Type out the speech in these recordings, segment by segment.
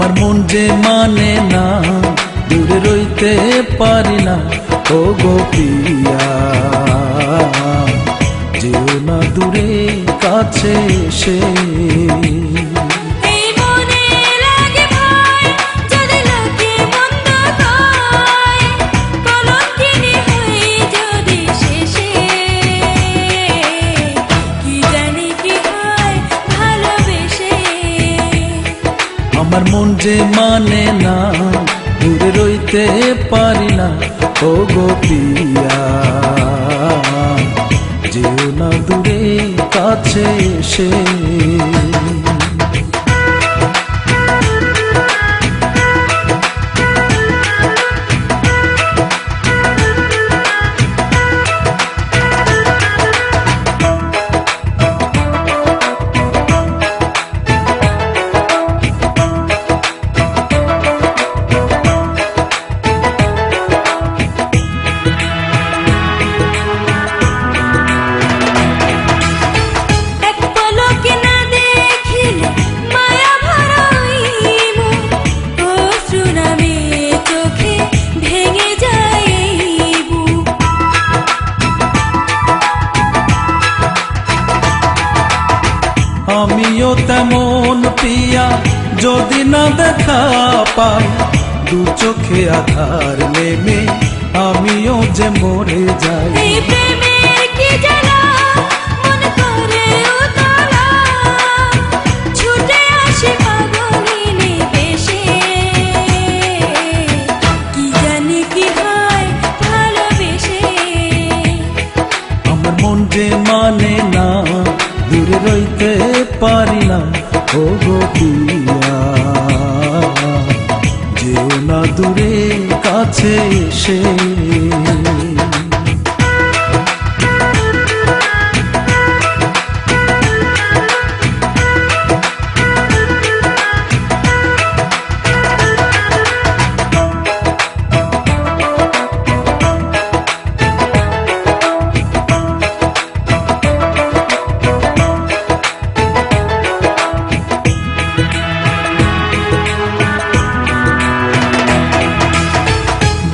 আমার মন যে মানে না, দূরে রইতে পারি না। ও গো প্রিয়া, যেও না দূরে, কাছে এসে। আমার মন যে মানে না, দূরে রইতে পারি না। ও গো প্রিয়া, যেও না দূরে, কাছে এসে। আমিও তেমন প্রিয়া, যদি না দেখা পাই, দু চোখে আধার নেমে আমিও যে মরে যাই। আমার মন যে মানে না, দূরে রইতে পারি না। ও গো প্রিয়া, যেও না দূরে, কাছে এসে।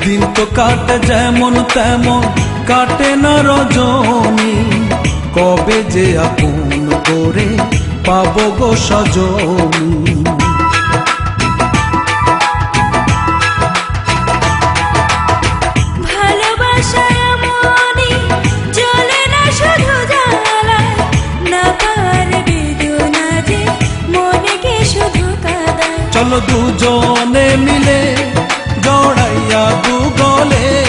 দিন তো কাটে যেমন তেমন, কাটে না রজনী। কবে যে আপন করে পাবো গো সজনী। চলো দুজনে মিলে